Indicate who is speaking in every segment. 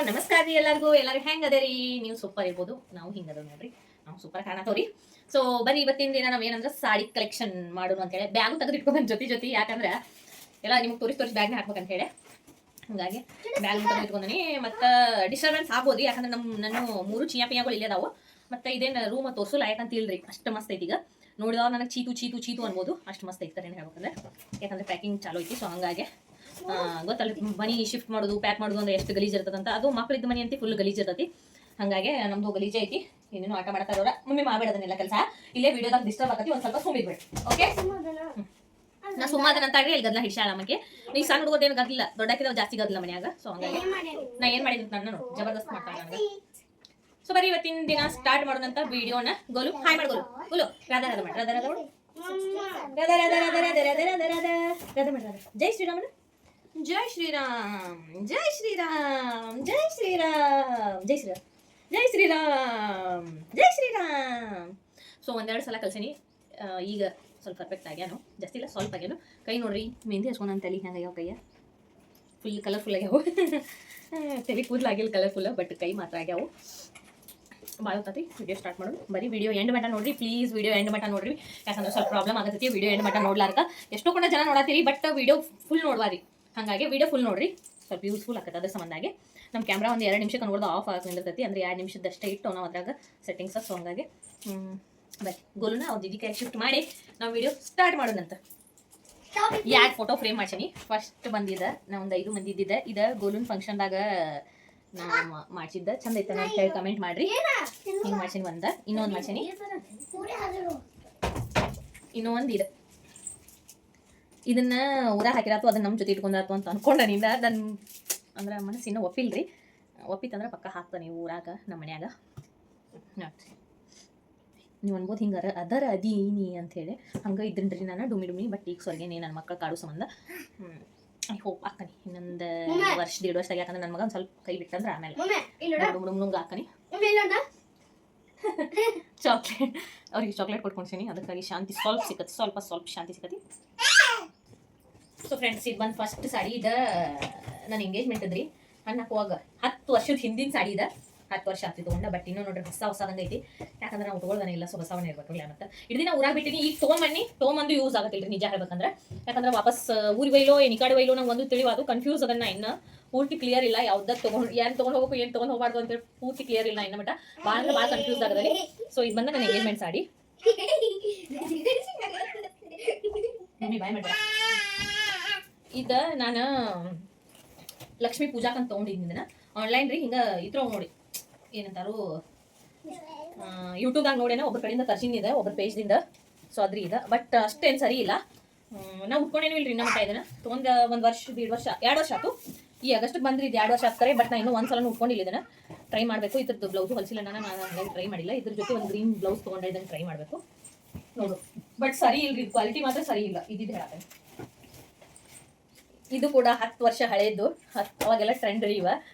Speaker 1: ನಮಸ್ಕಾರ ರೀ ಎಲ್ಲರಿಗೂ ಹೆಂಗ್ ಅದೇರಿ ನೀವು ಸೂಪರ್ ಇರ್ಬೋದು ನಾವು ಹಿಂಗದ ನೋಡ್ರಿ ನಾವು ಸೂಪರ್ ಕಾಣತವ್ರಿ ಸೊ ಬರೀ ಇವತ್ತಿನ ದಿನ ನಾವ್ ಏನಂದ್ರೆ ಸಾಡಿ ಕಲೆಕ್ಷನ್ ಮಾಡೋಣ ಅಂತ ಹೇಳಿ ಬ್ಯಾಗ್ ತೆಗೆದು ಇಟ್ಕೊಂಡು ಜೊತೆ ಯಾಕಂದ್ರೆ ಎಲ್ಲ ನಿಮ್ಗೆ ತೋರಿಸಿ ಬ್ಯಾಗ್ನ ಹಾಕ್ಬೇಕಂತ ಹೇಳಿ ಹಂಗಾಗಿ ಬ್ಯಾಗ್ ತೆಗೆದು ಇಟ್ಕೊಂಡಿ ಮತ್ತೆ ಡಿಸ್ಟರ್ಬೆನ್ಸ್ ಆಗ್ಬೋದು ಯಾಕಂದ್ರೆ ನನ್ನ 3 ಚಿಯಾಪಿಯಾಗಳು ಇಲ್ಲೇ ಅದಾವು ಮತ್ತೆ ಇದೇನು ರೂಮ್ ತೋರ್ಸಲ್ಲ ಯಾಕಂತ ಇಲ್ರಿ ಅಷ್ಟು ಮಸ್ತ್ ಐತಿ ಈಗ ನೋಡಿದವ ನನಗೆ ಚೀತು ಅನ್ಬೋದು ಅಷ್ಟು ಮಸ್ತ್ ಐತಿ ಏನು ಹೇಳ್ಬೇಕಂದ್ರೆ ಯಾಕಂದ್ರೆ ಪ್ಯಾಕಿಂಗ್ ಚಾಲೂ ಐತಿ ಸೊ ಹಂಗಾಗಿ ಗೊತ್ತಲ್ಲ ಮನಿ ಶಿಫ್ಟ್ ಮಾಡೋದು ಪ್ಯಾಕ್ ಮಾಡೋದು ಅಂದ್ರೆ ಎಷ್ಟು ಗಲೀಜ್ ಇರ್ತದಂತ ಅದು ಮಕ್ಳಿದ್ದ ಮನಿ ಅಂತ ಫುಲ್ ಗಲೀಜ್ ಇರ್ತೈತಿ ಹಂಗಾಗಿ ನಮ್ದು ಗಲೀಜ್ ಐತಿ ಏನೇನು ಆಟ ಮಾಡ್ತಾರವ್ರ ಮಮ್ಮಿ ಮಾಡಬೇಡದನ್ನೆಲ್ಲ ಕೆಲಸ ಇಲ್ಲೇ ವಿಡಿಯೋದಾಗ ಡಿಸ್ಟರ್ಬ್ ಆಗತಿ ಒಂದ್ ಸ್ವಲ್ಪ ಸುಮ್ಮಿರ್ಬೇಡಿ ಓಕೆ ನಾ ಸುಮ್ಮನೆ ಅಂತ ಹೇಳಿ ಗದ್ಲ ಹಿಡ್ಸಾಳ ನಮಗೆ ನೀ ಸಣ್ಣ ಹುಡುಗೋದೇನು ಗದ್ಲಿಲ್ಲ ದೊಡ್ಡಕ್ಕಿದ ಜಾಸ್ತಿ ಗದ್ಲ ಮನ್ಯಾಗ ಸೊ ಹಂಗಾಗಿ ನಾ ಏನ್ ಮಾಡಿದ್ರು ನಾನು ಜಬರ್ದಸ್ತ್ ಮಾಡ್ತಾಳೆ ನನಗೆ ಸೊ ಬರೀ ಇವತ್ತಿನ ದಿನ ಸ್ಟಾರ್ಟ್ ಮಾಡೋದಂತ ವಿಡಿಯೋನ ಗೋಲು ಹಾಯ್ ಮಾಡಿ ಗೋಲು ರಾಧಾ ರಾಧಾ ಮಾಡಿ ರಾಧಾ ರಾಧಾ ರಾಧಾ ರಾಧಾ ರಾಧಾ ರಾಧಾ ರಾಧಾ ರಾಧಾ ರಾಧಾ ರಾಧಾ ಮಾಡಿ ರಾಧಾ ಜೈ ಶ್ರೀರಾಮ್ ಜೈ ಶ್ರೀರಾಮ್ ಜೈ ಶ್ರೀರಾಮ್ ಜೈ ಶ್ರೀರಾಮ್ ಜೈ ಶ್ರೀರಾಮ್ ಜೈ ಶ್ರೀರಾಮ್ ಜೈ ಶ್ರೀರಾಮ್ ಸೊ ಒಂದೆರಡು ಸಲ ಕಲ್ಸೀನಿ ಈಗ ಸ್ವಲ್ಪ ಪರ್ಫೆಕ್ಟ್ ಆಗ್ಯಾನು ಜಾಸ್ತಿ ಇಲ್ಲ ಸ್ವಲ್ಪ ಆಗ್ಯಾನು ಕೈ ನೋಡ್ರಿ ಮೆಹಂದಿ ಹಚ್ಕೊಂಡು ಅಂತ ತಲೆ ಹಂಗಾಗ್ಯಾವ ಕೈಯ ಫುಲ್ ಕಲರ್ಫುಲ್ ಆಗ್ಯಾವು ತಲೆ ಕೂದಲಾಗಿಲ್ಲ ಕಲರ್ಫುಲ್ ಬಟ್ ಕೈ ಮಾತ್ರ ಆಗ್ಯಾವು ಭಾಳ ಹೊತ್ತೈತಿ ವಿಡಿಯೋ ಸ್ಟಾರ್ಟ್ ಮಾಡೋದು ಬರೀ ವಿಡಿಯೋ ಎಂಡ್ ಮಟ್ಟ ನೋಡ್ರಿ ಪ್ಲೀಸ್ ವಿಡಿಯೋ ಎಂಡ್ ಮಟ್ಟ ನೋಡ್ರಿ ಯಾಕಂದ್ರೆ ಸ್ವಲ್ಪ ಪ್ರಾಬ್ಲಮ್ ಆಗತ್ತೈತಿ ವಿಡಿಯೋ ಎಂಡ್ ಮಟ್ಟ ನೋಡ್ಲಾರ್ಕ ಎಷ್ಟೋ ಕೊಂಡ ಜನ ನೋಡತ್ತೀರಿ ಬಟ್ ವಿಡಿಯೋ ಫುಲ್ ನೋಡ್ವಾರಿ ಹಾಗಾಗಿ ವಿಡಿಯೋ ಫುಲ್ ನೋಡ್ರಿ ಸ್ವಲ್ಪ ಯೂಸ್ಫುಲ್ ಆಗತ್ತೆ ಅದ್ರ ಸಂಬಂಧಾಗಿ ನಮ್ಮ ಕ್ಯಾಮ್ರಾ ಒಂದು 2 ನಿಮಿಷಕ್ಕೆ ನೋಡ್ದು ಆಫ್ ಆಗಿರ್ತೈತಿ ಅಂದ್ರೆ 2 ನಿಮಿಷದಷ್ಟೇ ಇಟ್ಟು ನಾವು ಅದ್ರಾಗ ಸೆಟ್ಟಿಂಗ್ಸ್ ಸೊ ಹಂಗಾಗಿ ಬೈ ಗೋಲುನ ಅವ್ರ ದಿದಿ ಕೈ ಶಿಫ್ಟ್ ಮಾಡಿ ನಾವು ವಿಡಿಯೋ ಸ್ಟಾರ್ಟ್ ಮಾಡೋದಂತ ಯಾಕೆ ಫೋಟೋ ಫ್ರೇಮ್ ಮಾಡ್ಸೀನಿ ಫಸ್ಟ್ ಬಂದಿದ್ದ ನಾ ಒಂದು 5 ಮಂದಿ ಇದ್ದಿದ್ದೆ ಇದು ಗೋಲುನ್ ಫಂಕ್ಷನ್ದಾಗ ನಾ ಮಾಡ್ಸಿದ್ದ ಚಂದ ಐತೆ ಅಂತ ಹೇಳಿ ಕಮೆಂಟ್ ಮಾಡ್ರಿ ಹಿಂಗೆ ಮಾಡ್ಸೀನಿ ಇನ್ನೊಂದು ಮಾಡ್ಸೀನಿ ಇನ್ನೊಂದು ಇದೆ ಇದನ್ನ ಊರಾಗ ಹಾಕಿರಾತು ಅದನ್ನ ನಮ್ಮ ಜೊತೆ ಇಟ್ಕೊಂಡಾತು ಅಂತ ಅನ್ಕೊಂಡ ನಿಂದ ನನ್ನ ಅಂದ್ರೆ ಮನಸ್ಸಿನ ಒಪ್ಪಿಲ್ರಿ ಒಪ್ಪಿತ್ತಂದ್ರೆ ಪಕ್ಕ ಹಾಕ್ತಾನೆ ಊರಾಗ ನಮ್ಮ ಮನ್ಯಾಗ ನೀವು ಅನ್ಬೋದು ಹಿಂಗಾರ ಅದರ ಅದೀನಿ ಅಂಥೇಳಿ ಹಂಗೆ ಇದ್ದನ್ರಿ ನಾನು ಡುಮಿ ಬಟ್ ಈಗ ಸ್ವರ್ಗೇನೆ ನನ್ನ ಮಕ್ಕಳು ಕಾಡು ಸಂಬಂಧ ಐ ಹೋಪ್ ಹಾಕನಿ ಇನ್ನೊಂದು ವರ್ಷ 1.5 ವರ್ಷ ಯಾಕಂದ್ರೆ ನನ್ನ ಮಗ ಒಂದು ಸ್ವಲ್ಪ ಕೈ ಬಿಟ್ಟಂದ್ರೆ ಆಮೇಲೆ ನುಂಗ ಹಾಕನಿ ಚಾಕ್ಲೇಟ್ ಅವ್ರಿಗೆ ಚಾಕ್ಲೇಟ್ ಕೊಟ್ಕೊಂಡ್ಸೀನಿ ಅದಕ್ಕಾಗಿ ಶಾಂತಿ ಸ್ವಲ್ಪ ಶಾಂತಿ ಸಿಕ್ಕತಿ ಸೊ ಫ್ರೆಂಡ್ಸ್ ಇದು ಬಂದು ಫಸ್ಟ್ ಸಾಡಿ ಇದು ನನ್ನ ಎಂಗೇಜ್ಮೆಂಟ್ ಇದ್ರಿ ಹಣ್ಣು ಹಾಕುವಾಗ 10 ವರ್ಷದ ಹಿಂದಿನ ಸಾಡಿ ಇದೆ 10 ವರ್ಷ ಆಗ್ತಿ ತೊಗೊಂಡ ಬಟ್ ಇನ್ನೂ ನೋಡ್ರಿ ಹೊಸದಂಗೆ ಐತಿ ಯಾಕಂದ್ರೆ ನಾವು ತೊಗೊಳ್ದಾನೆ ಇಲ್ಲ ಸೊ ಹೊಸವನ್ನ ಇರ್ಬೇಕಲ್ಲ ಮತ್ತೆ ಇಡೀ ನಾವು ಊರಾಗ ಬಿಟ್ಟಿನಿ ಈಗ ತೊಗೊಂಬಂದು ಯೂಸ್ ಆಗತ್ತಿಲ್ರಿ ನಿಜ ಹೇಳ್ಬೇಕಂದ್ರೆ ಯಾಕಂದ್ರೆ ವಾಪಸ್ ಊರಿಗೆ ಒಯ್ಲೋ ಈ ಕಡೆ ಒಯ್ಲೋ ನಂಗೆ ಒಂದು ತಿಳಿವಾದು ಕನ್ಫ್ಯೂಸ್ ಅದನ್ನ ಇನ್ನು ಪೂರ್ತಿ ಕ್ಲಿಯರ್ ಇಲ್ಲ ಯಾವ್ದು ತೊಗೊಂಡು ಹೋಗ್ಬೇಕು ಏನು ತೊಗೊಂಡು ಹೋಗ್ಬಾರ್ದು ಅಂತೇಳಿ ಪೂರ್ತಿ ಕ್ಲಿಯರ್ ಇಲ್ಲ ಇನ್ನು ಮಟ್ಟ ಭಾಳ ಕನ್ಫ್ಯೂಸ್ ಆಗದಲ್ಲಿ ಸೊ ಇದು ಬಂದ ನನ್ನ ಎಂಗೇಜ್ಮೆಂಟ್ ಸಾಡಿ ಬಾಯ್ ಮಾಡ್ರಿ ಇದು ನಾನು ಲಕ್ಷ್ಮೀ ಪೂಜಾಕಂತ ತೊಗೊಂಡಿದ್ದೀನಿ ಆನ್ಲೈನ್ ರೀ ಹಿಂಗೆ ಇದ್ರ ನೋಡಿ ಏನಂತಾರು ಯೂಟ್ಯೂಬ್ದಾಗ ನೋಡೇನೋ ಒಬ್ಬರ ಕಡೆಯಿಂದ ತರ್ಸಿನಿದೆ ಒಬ್ಬರ ಪೇಜ್ದಿಂದ ಸೊ ಅದ್ರಿ ಇದೆ ಬಟ್ ಅಷ್ಟೇನು ಸರಿ ಇಲ್ಲ ನಾವು ಉಟ್ಕೊಂಡೇನು ಇಲ್ರಿ ನಮ್ಮ ಮಟ್ಟ ಇದನ್ನ ತೊಗೊಂಡು 1 ವರ್ಷ 1.5 ವರ್ಷ 2 ವರ್ಷ ಆಯ್ತು ಈ ಆಗಸ್ಟಿಗೆ ಬಂದ್ರಿ ಇದು 2 ವರ್ಷ ಆಗ್ತಾರೆ ಬಟ್ ನಾನು ಇನ್ನೂ ಒಂದ್ಸಲ ಉಟ್ಕೊಂಡಿಲ್ಲ ಇದನ್ನ ಟ್ರೈ ಮಾಡಬೇಕು ಇದ್ರದ್ದು ಬ್ಲೌಸು ಹೊಲಿಸಿಲ್ಲ ನಾನು ಹಂಗಾಗಿ ಟ್ರೈ ಮಾಡಿಲ್ಲ ಇದ್ರ ಜೊತೆ ಒಂದು ಗ್ರೀನ್ ಬ್ಲೌಸ್ ತೊಗೊಂಡೆ ಇದನ್ನು ಟ್ರೈ ಮಾಡಬೇಕು ನೋಡು ಬಟ್ ಸರಿ ಇಲ್ರಿ ಕ್ವಾಲಿಟಿ ಮಾತ್ರ ಸರಿ ಇಲ್ಲ ಇದ್ದಿದ್ದು ಹೇಳತ್ತೆ ಇದು ಕೂಡ 10 ವರ್ಷ ಹಳೇದು ಅವಾಗೆಲ್ಲ ಟ್ರೆಂಡ್ ರೀ ಇವ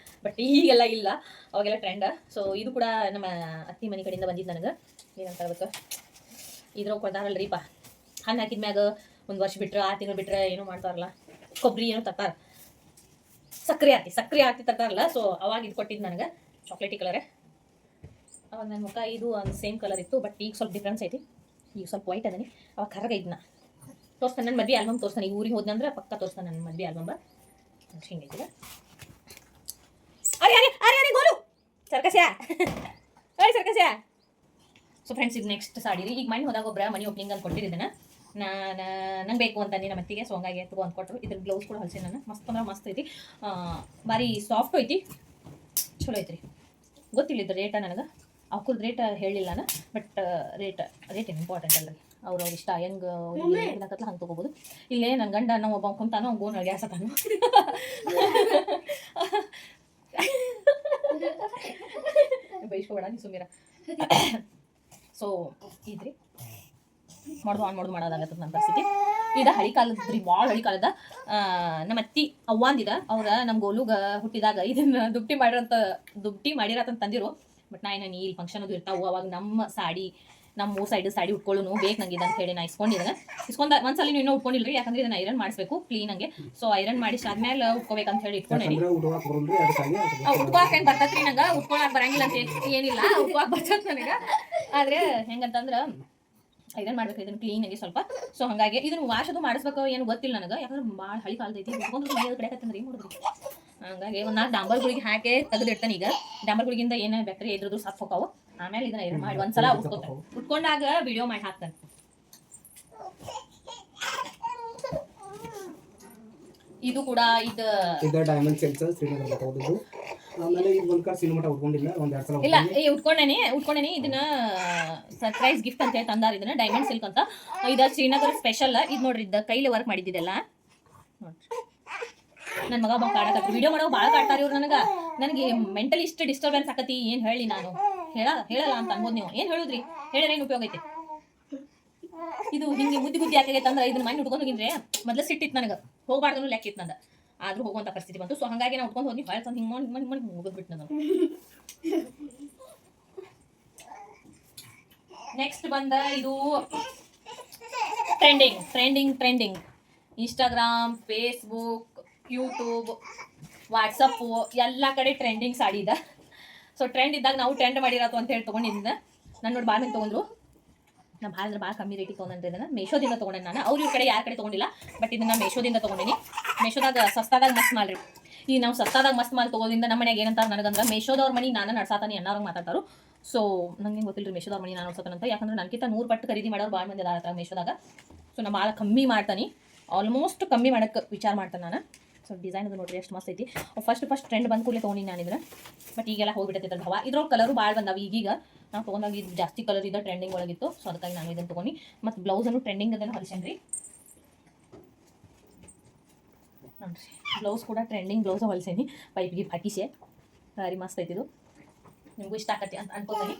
Speaker 1: ಬಟ್ ಈಗೆಲ್ಲ ಇಲ್ಲ ಅವಾಗೆಲ್ಲ ಟ್ರೆಂಡ್ ಸೊ ಇದು ಕೂಡ ನಮ್ಮ ಅತ್ತಿ ಮನೆ ಕಡೆಯಿಂದ ಬಂದಿದ್ದು ನನಗೆ ಏನಂತ ಹೇಳ್ಬೇಕು ಇದ್ರಾಗ ಕೊಡ್ತಾರಲ್ರಿಪ್ಪ ಹಣ್ಣು ಹಾಕಿದ್ಮ್ಯಾಗ 1 ವರ್ಷ ಬಿಟ್ರೆ 6 ತಿಂಗಳು ಬಿಟ್ರೆ ಏನೋ ಮಾಡ್ತಾರಲ್ಲ ಕೊಬ್ಬರಿ ಏನೋ ತರ್ತಾರೆ ಸಕ್ರೆ ಹಾಕಿ ತರ್ತಾರಲ್ಲ ಸೊ ಅವಾಗ ಇದು ಕೊಟ್ಟಿದ್ದು ನನಗೆ ಚಾಕ್ಲೇಟಿ ಕಲರೇ ಅವಾಗ ನನ್ನ ಮುಖ ಇದು ಒಂದು ಸೇಮ್ ಕಲರ್ ಇತ್ತು ಬಟ್ ಈಗ ಸ್ವಲ್ಪ ಡಿಫ್ರೆನ್ಸ್ ಐತಿ ಈಗ ಸ್ವಲ್ಪ ವೈಟ್ ಅದನಿ ಅವಾಗ ಕರ್ಗ ಇದನ್ನ ತೋರಿಸ್ತಾನೆ ನನ್ನ ಮದುವೆ ಆಲ್ಬಮ್ ತೋರಿಸ್ತಾನೆ ಈಗ ಊರಿಗೆ ಹೋದ್ನಂದ್ರೆ ಪಕ್ಕ ತೋರಿಸ್ತಾನೆ ನನ್ನ ಮದುವೆ ಆಲ್ಬಮ್ ಹಿಂಗೈತಿಲ್ಲ ಅರೆ ಗೋಲು ಸರ್ಕಸ್ಯಾ ಸೊ ಫ್ರೆಂಡ್ಸ್ ಇದು ನೆಕ್ಸ್ಟ್ ಸಾಡಿ ರೀ ಈಗ ಮನೆ ಹೋದಾಗ ಒಬ್ಬರ ಮನಿ ಓಪನಿಂಗ್ ಅಂತ ಕೊಟ್ಟಿರಿದ್ದನ್ನ ನಂಗೆ ಬೇಕು ಅಂತ ನಮ್ಮ ಅತ್ತಿಗೆ ಸೊ ಹಂಗಾಗಿ ತಗೋ ಅಂತ ಕೊಟ್ಟರು ಇದ್ರ ಬ್ಲೌಸ್ ಕೂಡ ಹೊಲಿಸಿ ನಾನು ಮಸ್ತ್ ಅಂದ್ರೆ ಮಸ್ತ್ ಐತಿ ಭಾರಿ ಸಾಫ್ಟ್ ಐತಿ ಚಲೋ ಐತ್ರಿ ಗೊತ್ತಿಲ್ಲ ಇದ್ರ ರೇಟ ನನಗೆ ಅವ್ಕುಲ್ ರೇಟ್ ಹೇಳಿಲ್ಲ ನಾನು ಬಟ್ ರೇಟ್ ಇಂಪಾರ್ಟೆಂಟ್ ಅಲ್ರಿ ಅವ್ರ ಇಷ್ಟ ಹೆಂಗೆ ಹೇಳಕತ್ಲ ಹಂಗೆ ತೊಗೋಬೋದು ಇಲ್ಲೇ ನನ್ನ ಗಂಡ ನಾವು ಒಬ್ಬ ಕುಂತಾನೋ ಅವ್ನು ಗೋನ್ ಗ್ಯಾಸತಾನು ಬೈಸ್ಕೋಬೇಡ ನೀ ಸುಮೀರ ಸೊ ಇದ್ರಿ ಮಾಡೋದು ಮಾಡೋದಾಗತ್ತದ ನನ್ನ ಪರಿಸ್ಥಿತಿ ಇದು ಹಳಿ ಕಾಲದ್ರಿ ಭಾಳ ಹಳಿ ಕಾಲದ ನಮ್ಮ ಅತ್ತಿ ಅವ್ವಂದಿದ ಅವ್ರ ನಮ್ಮ ಗೋಲುಗ ಹುಟ್ಟಿದಾಗ ಇದನ್ನ ದುಪ್ಟಿ ಮಾಡಿರತ್ತಂತ ತಂದಿರು ಬಟ್ ನಾ ಇಲ್ಲಿ ಫಂಕ್ಷನ್ ಅದು ಇರ್ತಾವು ಅವಾಗ ನಮ್ಮ ಸಾಡಿ ನಮ್ಮ 3 ಸೈಡ್ ಸಾಡಿ ಉಟ್ಕೊಳ್ಳೋನು ಬೇಕು ನಂಗೆ ಅಂತ ಹೇಳಿ ನಾ ಇಸ್ಕೊಂಡಿದ್ದೇನೆ. ಒಂದ್ಸಲ ನೀವು ಇನ್ನೂ ಉಟ್ಕೊಂಡಿಲ್ರಿ, ಯಾಕಂದ್ರೆ ಇದನ್ನ ಐರನ್ ಮಾಡಿಸ್ಬೇಕು ಕ್ಲೀನ್ ಹಂಗೆ. ಸೊ ಐರನ್ ಮಾಡಿಸಿ ಆದ್ಮೇಲೆ ಉಟ್ಕೋಬೇಕಂತ ಹೇಳಿ ಇಟ್ಕೊಂಡೇನಿ. ಉಟ್ಕೋಕ್ ಏನ್ ಬರ್ತೈತ್ರಿ ನಂಗೆ, ಉಟ್ಕೊಳಕ್ ಬರಂಗಿಲ್ಲ ಅಂತ ಏನಿಲ್ಲ, ಉಟ್ಕೋಕ್ ಬರ್ತೈತ್ ನನಗೆ. ಆದ್ರೆ ಹೆಂಗಂತಂದ್ರ ಐರನ್ ಮಾಡ್ಬೇಕು ಇದನ್ನ ಕ್ಲೀನ್ ಆಗಿ ಸ್ವಲ್ಪ. ಸೊ ಹಂಗಾಗಿ ಇದನ್ನ ವಾಶ್ ಅದು ಮಾಡಿಸ್ಬೇಕು ಏನು ಗೊತ್ತಿಲ್ಲ ನನಗೆ, ಯಾಕಂದ್ರೆ ಭಾಳ ಹಳಿ ಕಾಲದೈತಿ. ಉಟ್ಕೊಂಡ್ರೆ ಕಡೆಕತ್ತಂದ್ರೆ ಏನು ಮಾಡಿದ್ರಿ. ಹಂಗಾಗಿ ಒಂದು 4 ಡಾಂಬರ್ ಗುಳಿಗೆ ಹಾಕಿ ತೆಗೆದಿಡ್ತಾನೆ. ಈಗ ಡಾಂಬರ್ ಗುಳಿಗಿಂದ ಏನು ಬ್ಯಾಕ್ಟೀರಿಯಾ ಇದ್ರದ್ದು ಸತ್ತು ಹೋಕಾವು. ಆಮೇಲೆ ಇದನ್ನ ಐರನ್ ಮಾಡಿ ಒಂದ್ಸಲ ಉಟ್ಕೊಂಡಾಗ ವಿಡಿಯೋ ಮಾಡಿ ಹಾಕ್ತಾನೆ. ಇದು ಕೂಡ ಇದು
Speaker 2: ಡೈಮಂಡ್ ಸೆಲ್ಸ್ ಶ್ರೀನಗರ ತಗೊಂಡಿದ್ದು. ಆಮೇಲೆ ಇದು ಒಂದು ಕಾರ್ ಸಿನಿಮಾ ಉಟ್ಕೊಂಡಿಲ್ಲ, ಒಂದು 2 ಸಲ
Speaker 1: ಇಲ್ಲ ಉಟ್ಕೊಂಡೇನಿ. ಇದನ್ನ ಸರ್ಪ್ರೈಸ್ ಗಿಫ್ಟ್ ಅಂತ ಹೇಳಿ ತಂದಾರ. ಇದನ್ನ ಡೈಮಂಡ್ ಸಿಲ್ಕ್ ಅಂತ, ಇದು ಶ್ರೀನಗರ ಸ್ಪೆಷಲ್. ಇದು ನೋಡ್ರಿ, ಇದು ಕೈಲಿ ವರ್ಕ್ ಮಾಡಿದ್ದಿದ್ದೆಲ್ಲ ನೋಡ್ರಿ. ನನ್ನ ಮಗ ಬಂದು ಕಾಡಕತ್ತಿ, ವಿಡಿಯೋ ಮಾಡೋ ಭಾಳ ಕಾಡ್ತಾರೆ ಇವ್ರು. ನನಗೆ ಮೆಂಟಲಿ ಇಷ್ಟು ಡಿಸ್ಟರ್ಬೆನ್ಸ್ ಆಕತಿ. ಏನು ಹೇಳಿ ನಾನು ಹೇಳಲ್ಲ ಅಂತ ಅನ್ಬೋದು ನೀವು. ಏನು ಹೇಳಿದ್ರಿ, ಹೇಳಿದ್ರೆ ಏನು ಉಪಯೋಗ ಐತೆ? ಇದು ಹಿಂಗೆ ಮುದ್ದಿ ಯಾಕಾಗೈತೆ ಅಂದ್ರೆ ಇದನ್ನ ಮನೆ ಉಟ್ಕೊಂಡು ಹೋಗಿದ್ರೆ ಮೊದಲು ಸಿಟ್ಟಿತ್ತು ನನಗೆ, ಹೋಗ್ಬಾರ್ದು ಲೆಕ್ಕಿತ್ತು ನಂದು. ಆದ್ರೂ ಹೋಗುವಂಥ ಪರಿಸ್ಥಿತಿ ಬಂತು. ಸೊ ಹಾಗಾಗಿ ನಾವು ಉಟ್ಕೊಂಡು ಹೋಗಿ ಭಾಳ ತಂದು ಹಿಂಗೆ ಮಾಡಿ ಮುಗಿದ್ಬಿಟ್ಟು ನಾನು. ನೆಕ್ಸ್ಟ್ ಬಂದ ಇದು trending Instagram, Facebook, YouTube, WhatsApp ಎಲ್ಲ ಕಡೆ ಟ್ರೆಂಡಿಂಗ್ ಸಾಡಿ ಇದೆ. ಸೊ ಟ್ರೆಂಡ್ ಇದ್ದಾಗ ನಾವು ಟ್ರೆಂಡ್ ಮಾಡಿರತ್ತು ಅಂತ ಹೇಳಿ ತೊಗೊಂಡಿದ್ದೆ. ನಾನು ನೋಡಿ ಭಾಳ ತೊಗೊಂಡ್ರು. ನಾನು ಭಾಳ ಕಮ್ಮಿ ರೇಟಿಗೆ ತೊಗೊಂಡ್ರೆ ಇದನ್ನು ಮೇಶೋದಿಂದ ತೊಗೊಂಡೆ ನಾನು. ಅವ್ರ ಇವ್ರ ಕಡೆ ಯಾರ ಕಡೆ ತೊಗೊಂಡಿಲ್ಲ, ಬಟ್ ಇದನ್ನು ಮೇಶೋದಿಂದ ತೊಗೊಂಡಿನಿ. ಮೇಶೋದಾಗ ಸಸ್ತಾದಾಗ ಮಸ್ತ್ ಮಾಡ್ರಿ. ಈ ನಾವು ಸಸ್ತಾದಾಗ ಮಸ್ತ್ ಮಾಡಿ ತೊಗೋದ್ರಿಂದ ನಮ್ಮ ಮನೆಯಾಗ ಏನಂತಾರೆ ನನಗಂದ್ರೆ, ಮೇಶೋದವ್ರ ಮನೆ ನಾನು ನಡ್ಸಾತಾನೆ ಅನ್ನೋರು ಮಾತಾಡ್ತಾರು. ಸೊ ನಂಗೆ ಗೊತ್ತಿಲ್ಲ ರೀ ಮೇಶೋದವ್ರ ಮನೆ ನಾನು ನಡ್ಸೋತಾನಂತ. ಯಾಕಂದ್ರೆ ನನಗಿಂತ 100 ಪಟ್ಟು ಖರೀದಿ ಮಾಡೋರು ಭಾಳ ಮಂದಿ ಅದಾರ ಮೇಶೋದಾಗ. ಸೊ ನಾನು ಭಾಳ ಕಮ್ಮಿ ಮಾಡ್ತಾನೆ, ಆಲ್ಮೋಸ್ಟ್ ಕಮ್ಮಿ ಮಾಡೋಕ್ಕೆ ವಿಚಾರ ಮಾಡ್ತಾನೆ ನಾನು. ಸೊ ಡಿಸೈನ್ ಅದು ನೋಡ್ರಿ ಎಷ್ಟು ಮಸ್ತ್ ಐತಿ. ಫಸ್ಟ್ ಟ್ರೆಂಡ್ ಬಂದು ಕೂಡಲೇ ತೊಗೊಂಡಿನಿ ನಾನು ಇದನ್ನ. ಬಟ್ ಈಗೆಲ್ಲ ಹೋಗ್ಬಿಟ್ಟೈತೆ ಭಾವ. ಇದ್ರೊಳಗೆ ಕಲರು ಭಾಳ ಬಂದಾವೆ. ಈಗೀಗ ನಾವು ತೊಗೊಂಡಾಗ ಇದು ಜಾಸ್ತಿ ಕಲರ್ ಇದೆ, ಟ್ರೆಂಡಿಂಗ್ ಒಳಗಿತ್ತು. ಸೊ ಅದಕ್ಕಾಗಿ ನಾನು ಇದನ್ನು ತೊಗೊಂಡು ಮತ್ತು ಬ್ಲೌಸನ್ನು ಟ್ರೆಂಡಿಂಗ್ ಅದನ್ನು ಹೊಲಿಸೇನ್ರಿ. ನೋಡ್ರಿ ಬ್ಲೌಸ್ ಕೂಡ ಟ್ರೆಂಡಿಂಗ್ ಬ್ಲೌಸ್ ಹೊಲಿಸೇನಿ, ಪೈಪಿಗೆ ಹಾಕಿಸೆ. ಭಾರಿ ಮಸ್ತ್ ಐತಿದು, ನಿಮಗೂ ಇಷ್ಟ ಆಕತಿ ಅಂತ ಅನ್ಕೋತೀನಿ.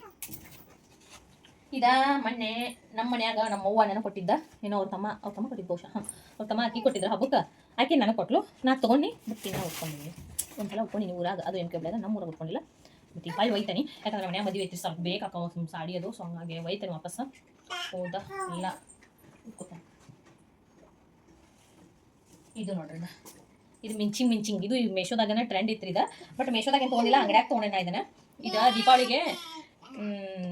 Speaker 1: ಮೊನ್ನೆ ನಮ್ಮ ಮನ್ಯಾಗ ನಮ್ಮ ಅವ್ವ ನನಗೆ ಕೊಟ್ಟಿದ್ದ, ಏನೋ ಅವ್ರ ತಮ್ಮ ಕೊಟ್ಟಿದ್ದು ಬಹುಶಃ. ಅವ್ರ ತಮ್ಮ ಅಕ್ಕಿ ಕೊಟ್ಟಿದ್ರು ಹಬ್ಬಕ್ಕೆ, ಆಕೆ ನನಗೆ ಕೊಟ್ಟಲು. ನಾನು ತೊಗೊಂಡು ಬಟ್ ಇನ್ನೂ ಉಟ್ಕೊಂಡಿದ್ದೀನಿ. ಒಂದ್ಸಲ ಉಟ್ಕೊಂಡಿನಿ ಊರಾಗ, ಅದು ಏನು ಕೇಳಿದ್ರೆ ನಮ್ಮ ಊರಾಗ ಉಟ್ಕೊಂಡಿಲ್ಲ. ಮತ್ತು ಈಗ ಒಯ್ತಾನೆ, ಯಾಕಂದ್ರೆ ಮನ್ಯಾಗ ಮದುವೆ ಐತಿ, ಸ್ವಲ್ಪ ಬೇಕಾಕ ಸಾಡಿ ಅದು. ಸೊ ಹಂಗಾಗಿ ಒಯ್ತಾನೆ ವಾಪಸ್. ಹೌದಾ ಇಲ್ಲ ಉಟ್ಕೋತಾನೆ. ಇದು ನೋಡ್ರಿ, ಇದು ಮಿಂಚಿಂಗ್ ಇದು ಮೇಶೋದಾಗನ ಟ್ರೆಂಡ್ ಇತ್ತು ಇದು. ಬಟ್ ಮೇಶೋದಾಗ ಏನು ತೊಗೊಂಡಿಲ್ಲ, ಅಂಗಡಿಯಾಗ ತೊಗೊಂಡೆ ನಾ ಇದನ್ನು. ಇದು ದೀಪಾವಳಿಗೆ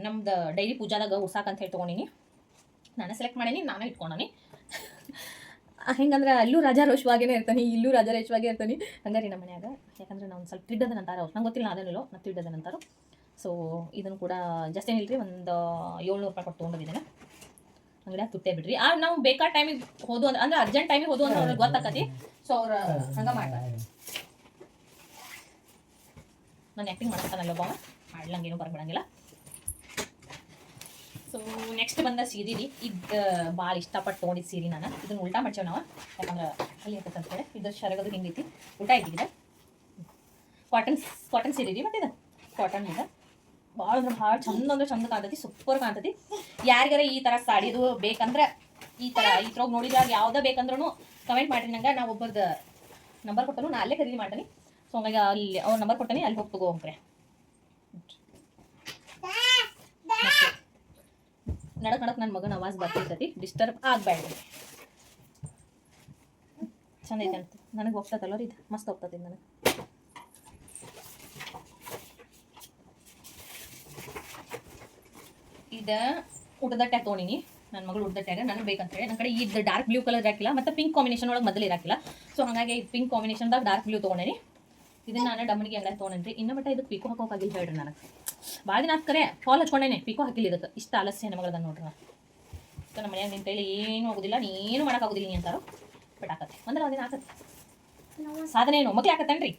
Speaker 1: ನಮ್ದು ಡೈಲಿ ಪೂಜಾದಾಗ ಉಡ್ಸಾಕಂತ ಹೇಳಿ ತೊಗೊಂಡಿನಿ. ನಾನು ಸೆಲೆಕ್ಟ್ ಮಾಡೀನಿ, ನಾನು ಇಟ್ಕೊಂಡೀನಿ. ಹೆಂಗಂದ್ರೆ ಅಲ್ಲೂ ರಾಜಾರೋಷವಾಗೇ ಇರ್ತಾನೆ, ಇಲ್ಲೂ ರಾಜಾರೋಷವಾಗೇ ಇರ್ತಾನೆ. ಹಂಗಾರಿ ನಮ್ಮ ಮನ್ಯಾಗ, ಯಾಕಂದ್ರೆ ನಾವು ಸ್ವಲ್ಪ ತಿಡ್ಡದ ನಂತಾರೆ ಅವ್ರು, ನಂಗೆ ಗೊತ್ತಿಲ್ಲ ಅದೇನಿಲ್ಲೋ, ನಾನು ತಿಡ್ಡದ ನಂತಾರೋ. ಸೊ ಇದನ್ನು ಕೂಡ ಜಾಸ್ತಿ ಏನಿಲ್ಲ, ಒಂದು 700 ರೂಪಾಯಿ ಕೊಟ್ಟು ತೊಗೊಂಡಿದ್ದೇನೆ. ಅಂಗಡಿಯಾಗ ತುಟ್ಟೆ ಬಿಡ್ರಿ. ನಾವು ಬೇಕಾದ ಟೈಮಿಗೆ ಹೋದು ಅಂದ್ರೆ ಅರ್ಜೆಂಟ್ ಟೈಮಿಗೆ ಹೋದು ಅಂದ್ರೆ ಅವ್ರಿಗೆ ಗೊತ್ತಾಕತಿ. ಸೊ ಅವ್ರು ಹಂಗೆ ಮಾಡ್ತಾರೆ. ನಾನು ಆ್ಯಕ್ಟಿಂಗ್ ಮಾಡ್ತಾನಲ್ಲ ಬಾವ, ಮಾಡ್ಲಂಗೇನು ಬರಬಿಡಂಗಿಲ್ಲ. ಸೊ ನೆಕ್ಸ್ಟ್ ಬಂದ ಸೀರೆ ರೀ. ಇದು ಭಾಳ ಇಷ್ಟಪಟ್ಟು ತೊಗೊಂಡಿದ್ದು ಸೀರೆ ನಾನು. ಇದನ್ನು ಉಲ್ಟಾ ಮಾಡ್ತೇವೆ ನಾವು, ಯಾಕಂದ್ರೆ ಅಲ್ಲಿ ಇರ್ತೈತೆ ಅಂತ ಹೇಳಿ. ಇದು ಶರಗದು ಹಿಂಗೈತಿ, ಉಲ್ಟಾ ಐತಿಗಿದೆ. ಕಾಟನ್ ಸೀರೆ ರೀ. ಬಟ್ ಇದು ಕಾಟನ್ ಇದೆ, ಭಾಳ ಅಂದ್ರೆ ಭಾಳ ಚಂದ ಕಾಣ್ತೈತಿ, ಸೂಪರ್ ಕಾಣ್ತೈತಿ. ಯಾರಿಗಾರ ಈ ಥರ ಸಾಡಿದು ಬೇಕಂದ್ರೆ ಇದ್ರೊಳಗೆ ನೋಡಿದ್ರೆ ಯಾವುದೇ ಬೇಕಂದ್ರೂ ಕಮೆಂಟ್ ಮಾಡಿರಿ ನಂಗೆ. ನಾವು ಒಬ್ಬರದ್ದು ನಂಬರ್ ಕೊಟ್ಟನು, ನಾನು ಅಲ್ಲೇ ಖರೀದಿ ಮಾಡ್ತೀನಿ. ಸೊ ಹಂಗಾಗಿ ಅಲ್ಲಿ ಅವ್ರ ನಂಬರ್ ಕೊಡ್ತೀನಿ, ಅಲ್ಲಿ ಹೋಗಿ ತಗೋಂಕ್ರೆ. ನಡಕ್ ನನ್ನ ಮಗನ ಆವಾಜ್ ಬರ್ತಿರ್ತೈತಿ, ಡಿಸ್ಟರ್ಬ್ ಆಗಬೇಡ್ರಿ. ಚಂದ ಐತೆ ಅಂತ ನನಗೆ ಹೋಗ್ತದಲ್ಲ ರೀ, ಇದು ಮಸ್ತ್ ಹೋಗ್ತದೆ ನನಗೆ. ಇದು ಉಡ್ದಟ್ಟೆ ತೊಗೊಂಡಿನಿ, ನನ್ನ ಮಗಳು ಉಡ್ದಟ್ಟಾಗ ನನಗೆ ಬೇಕಂತೇಳಿ. ನನ್ನ ಕಡೆ ಇದು ಡಾರ್ಕ್ ಬ್ಲೂ ಕಲರ್ ಇರಾಕಿಲ್ಲ, ಮತ್ತು ಪಿಂಕ್ ಕಾಂಬಿನೇಷನ್ ಒಳಗೆ ಮೊದಲು ಇರಾಕಿಲ್ಲ. ಸೊ ಹಾಗಾಗಿ ಪಿಂಕ್ ಕಾಂಬಿನೇಷನ್ದಾಗ ಡಾರ್ಕ್ ಬ್ಲೂ ತೊಗೊಂಡೇನಿ. ಇದನ್ನು ನಾನು ಡಮ್ಮನಿಗೆ ಅಂಗಡಿ ತೊಗೊಂಡ್ರಿ. ಇನ್ನು ಬಟ್ ಇದಕ್ಕೆ ಪಿಕೋ ಹಾಕೋಕ್ಕಾಗಿಲ್ಲ ಹೇಳ್ರಿ ನನಗೆ. ಭಾಳ ದಿನ ಹಾಕ್ತಾರೆ, ಫಾಲ್ ಹಚ್ಕೊಂಡೇನೆ, ಪಿಕೋ ಹಾಕಿಲ್ಲ. ಇದಕ್ಕೆ ಇಷ್ಟ ಆಲಸ್ಯ ನಮಗಳದ ನೋಡ್ರಿ. ಸೊ ನಮ್ಮ ಮನ್ಯಾಗ ನಿನ್ನ ಕೈಲಿ ಏನೂ ಆಗೋದಿಲ್ಲ, ನೀನು ಮಾಡೋಕ್ಕಾಗೋದಿಲ್ಲ ನೀ ಅಂತಾರೋ. ಬಟ್ ಆಕತ್ತೆ ಅಂದ್ರೆ ಒಂದಿನ ಆಕತ್ತೆ. ಸಾಧನೆ ಏನು ಮಕ್ಳು ಆಕತ್ತೇನ್ರಿ.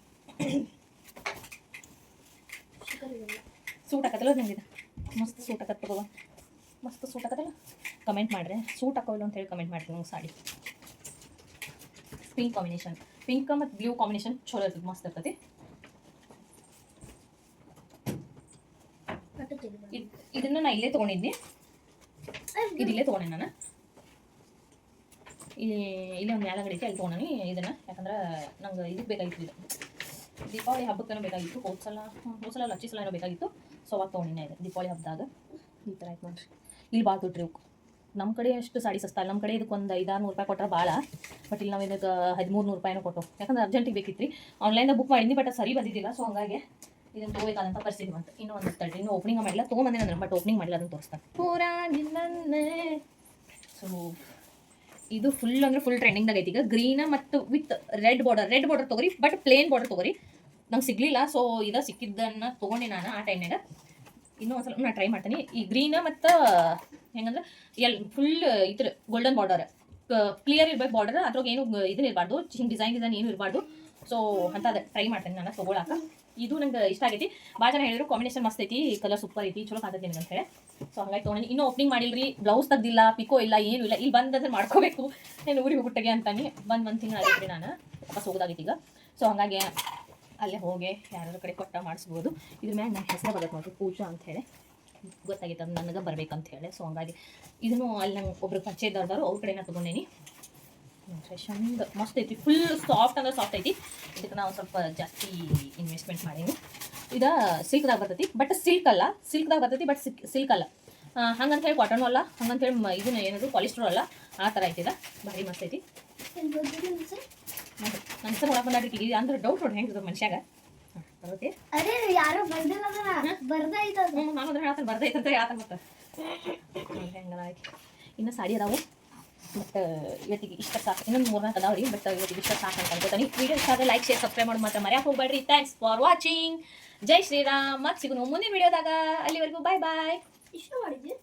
Speaker 1: ಸೂಟ್ ಹಾಕತ್ತಲ್ಲ ನಂಗಿದೆ, ಮಸ್ತ್ ಸೂಟ್ ಹಾಕತ್ತೆ ತಗೋ, ಮಸ್ತ್ ಸೂಟ್ ಹಾಕತ್ತಲ್ಲ. ಕಮೆಂಟ್ ಮಾಡಿರಿ ಸೂಟ್ ಹಾಕೋಲ್ಲ ಅಂತ ಹೇಳಿ ಕಮೆಂಟ್ ಮಾಡ್ತೀನಿ. ನಂಗೆ ಸಾಡಿ ಪಿಂಕ್ ಕಾಂಬಿನೇಷನ್, ಪಿಂಕ್ ಮತ್ತು ಬ್ಲೂ ಕಾಂಬಿನೇಷನ್ ಚಲೋ ಇರ್ತದೆ, ಮಸ್ತ್ ಇರ್ತೈತಿ. ಇದನ್ನು ನಾನು ಇಲ್ಲೇ ತೊಗೊಂಡಿದ್ನಿ, ಇದಿಲ್ಲೇ ತೊಗೊಂಡೆ ನಾನು. ಇಲ್ಲಿ ಒಂದು ಮ್ಯಾಲ ಗಡಿಕೆ ಅಲ್ಲಿ ತೊಗೊಂಡಿ ಇದನ್ನು. ಯಾಕಂದ್ರೆ ನಂಗೆ ಇದಕ್ಕೆ ಬೇಕಾಗಿತ್ತು, ಇದು ದೀಪಾವಳಿ ಹಬ್ಬಕ್ಕೇನೋ ಬೇಕಾಗಿತ್ತು. ಹೋದ್ಸಲ ಲಚ್ಚಿ ಸಲ ಏನೋ ಬೇಕಾಗಿತ್ತು. ಸೊ ಅವಾಗ ತೊಗೊಂಡಿನಿ ಇದು ದೀಪಾವಳಿ ಹಬ್ಬದಾಗ. ಈ ಥರ ಆಯ್ತು ನೋಡ್ರಿ. ಇಲ್ಲಿ ಭಾಳ ದುಡ್ಡು ಇವ್ಕು. ನಮ್ಮ ಕಡೆ ಅಷ್ಟು ಸಾಡಿ ಸಸ್ತಾ ಇಲ್ಲ. ನಮ್ಮ ಕಡೆ ಇದಕ್ಕೊಂದು 500-600 ರೂಪಾಯಿ ಕೊಟ್ಟರೆ ಭಾಳ. ಬಟ್ ಇಲ್ಲಿ ನಾವು ಇದಕ್ಕೆ 1300 ರೂಪಾಯಿನೂ ಕೊಟ್ಟು, ಯಾಕಂದ್ರೆ ಅರ್ಜೆಂಟಿಗೆ ಬೇಕಿತ್ತು ರೀ. ಆನ್ಲೈನ್ದಾಗ ಬುಕ್ ಮಾಡಿದ್ನಿ, ಬಟ್ ಸರಿ ಬಂದಿದ್ದಿಲ್ಲ. ಸೊ ಹಂಗಾಗಿ ಇದನ್ನು ತೊಗೋಬೇಕಾದಂಥ ಪರಿಸ್ಥಿತಿ ಬಂತು. ಇನ್ನೂ ಒಂದು ತಡ್ರಿ, ಇನ್ನೂ ಓಪನಿಂಗ್ ಮಾಡಿಲ್ಲ. ತೊಗೊಂಬಂದೇನೆ ಅಂದ್ರೆ, ಬಟ್ ಓಪನಿಂಗ್ ಮಾಡಿಲ್ಲ, ಅದನ್ನು ತೋರಿಸ್ತಾರೆ ಪೂರಾ ನಿನ್ನೆ. ಸೊ ಇದು ಫುಲ್ ಅಂದ್ರೆ ಫುಲ್ ಟ್ರೆಂಡಿಂಗ್ದಾಗ ಐತಿ ಈಗ. ಗ್ರೀನ್ ಮತ್ತು ವಿತ್ ರೆಡ್ ಬಾರ್ಡರ್ ತೊಗೊರಿ, ಬಟ್ ಪ್ಲೇನ್ ಬಾರ್ಡರ್ ತೊಗೊರಿ. ನಂಗೆ ಸಿಗಲಿಲ್ಲ, ಸೊ ಇದು ಸಿಕ್ಕಿದ್ದನ್ನು ತೊಗೊಂಡೆ ನಾನು ಆ ಟೈಮ್ನಾಗ. ಇನ್ನೂ ಒಂದು ಸ್ವಲ್ಪ ನಾನು ಟ್ರೈ ಮಾಡ್ತೀನಿ. ಈ ಗ್ರೀನ್ ಮತ್ತು ಹೆಂಗಂದ್ರೆ ಫುಲ್ ಇದ್ರ ಗೋಲ್ಡನ್ ಬಾರ್ಡರ್, ಕ್ಲಿಯರ್ ಇರ್ಬೇಕು ಬಾರ್ಡರ್, ಅದ್ರಾಗ ಏನು ಇದನ್ನ ಇರಬಾರ್ದು, ಹಿಂಗೆ ಡಿಸೈನ್ ಏನು ಇರಬಾರ್ದು. ಸೊ ಅಂತ ಅದು ಟ್ರೈ ಮಾಡ್ತೀನಿ ನಾನು ತೊಗೊಳಕ. ಇದು ನಂಗೆ ಇಷ್ಟ ಆಗೈತಿ. ಭಾಳ ಜನ ಹೇಳಿದ್ರು ಕಾಂಬಿನೇಷನ್ ಮಸ್ತ್ ಐತಿ, ಕಲರ್ ಸೂಪರ್ ಐತಿ, ಚಲೋ ಕಾಣ್ತೈತಿ ಅಂತ ಹೇಳಿ. ಸೊ ಹಂಗಾಗಿ ತೊಗೊಂಡು ಇನ್ನೂ ಓಪನಿಂಗ್ ಮಾಡಿಲ್ರಿ. ಬ್ಲೌಸ್ ತೆಗ್ದಿಲ್ಲ, ಪಿಕೋ ಇಲ್ಲ, ಏನೂ ಇಲ್ಲ. ಇಲ್ಲಿ ಬಂದ್ರೆ ಮಾಡ್ಕೋಬೇಕು. నేను ಊರಿಗೆ ಹೋಗ್ಬಿಟ್ಟೆ ಅಂತಾನೆ ಒಂದು ತಿಂಗಳು ಆಗೈತ್ರಿ. ನಾನು ವಾಪಸ್ ಹೋಗೋದಾಗೈತಿ ಈಗ. ಸೊ ಹಂಗಾಗಿ ಅಲ್ಲೇ ಹೋಗಿ ಯಾರ್ಯಾರ ಕಡೆ ಕೊಟ್ಟ ಮಾಡಿಸ್ಬೋದು. ಇದ್ರ ಮ್ಯಾಗ ನನ್ನ ಹೆಸರು ಬರುತ್ತೆ ನೋಡ್ರಿ, ಪೂಜಾ ಅಂತ ಹೇಳಿ ಗೊತ್ತಾಗಿತ್ತು, ಅದು ನನಗೆ ಬರ್ಬೇಕಂತ ಹೇಳಿ. ಸೊ ಹಂಗಾಗಿ ಇದನ್ನು ಅಲ್ಲಿ ನಂಗೆ ಒಬ್ರು ಪರಿಚಯದವ್ರು ಅವ್ರ ಕಡೆನ ತೊಗೊಂಡೇನಿ. ಚಂದ ಮಸ್ತ್ ಐತಿ, ಫುಲ್ ಸಾಫ್ಟ್ ಅಂದ್ರೆ ಸಾಫ್ಟ್ ಐತಿ. ಇದಕ್ಕೆ ನಾವು ಸ್ವಲ್ಪ ಜಾಸ್ತಿ ಇನ್ವೆಸ್ಟ್ಮೆಂಟ್ ಮಾಡೀನಿ. ಇದು ಸಿಲ್ಕ್ದಾಗ ಬರ್ತೈತಿ, ಬಟ್ ಸಿಲ್ಕ್ದಾಗ ಬರ್ತೈತಿ, ಬಟ್ ಸಿಲ್ಕ್ ಅಲ್ಲ. ಹಂಗಂತ ಹೇಳಿ ಕಾಟನ್ ಅಲ್ಲ, ಹಂಗಂತ ಹೇಳಿ ಇದನ್ನ ಏನದು ಪಾಲಿಸ್ಟರ್ ಅಲ್ಲ, ಆ ಥರ ಐತಿದ. ಭಾರಿ ಮಸ್ತ್ ಐತಿ. ನನ್ನ ಹೆಸರು ನೋಡಕ್ಕೆ ಬಂದಾಡಿಕೆ ಅಂದ್ರೆ ಡೌಟ್ ನೋಡಿ ಹೆಂಗಿರ್ತದೆ ಮನುಷ್ಯಾಗ. ಬರುತ್ತೆ
Speaker 3: ಯಾರು ಬರ್ದಿಲ್ಲ ಬರ್ದೈತ.
Speaker 1: ನಾನು ಅದ್ರ ಹೇಳ್ತಾನೆ ಬರ್ದೈತಂತ ಹೇಳ್ತಾನೆ. ಮತ್ತೆ ಹೆಂಗದ ಇನ್ನು ಸಾಡಿ ಅದಾವು. ಬಟ್ ಇವತ್ತಿಗೆ ಇಷ್ಟ ಸಾಕು. ಇನ್ನೊಂದು 3-4 ಅದಾವ ರೀ. ಬಟ್ ಇವತ್ತಿಗೆ ಇಷ್ಟ ಸಾಕು ಅಂತ ಅನ್ಕೋತೀನಿ. ವಿಡಿಯೋ ಇಷ್ಟ ಆದರೆ ಲೈಕ್, ಶೇರ್, ಸಬ್ಸ್ಕ್ರೈಬ್ ಮಾಡಿ ಮತ್ತೆ ಮರ್ಯಾಕೆ ಹೋಗ್ಬೇಡ್ರಿ. Thanks for watching. ಜೈ ಶ್ರೀರಾಮ್. ಮತ್ತೆ ಸಿಗೋಣ ಮುಂದಿನ ವಿಡಿಯೋದಾಗ. ಅಲ್ಲಿವರೆಗೂ ಬಾಯ್ ಬಾಯ್.
Speaker 3: ಇಷ್ಟ ಮಾಡಿದ್ದೆ.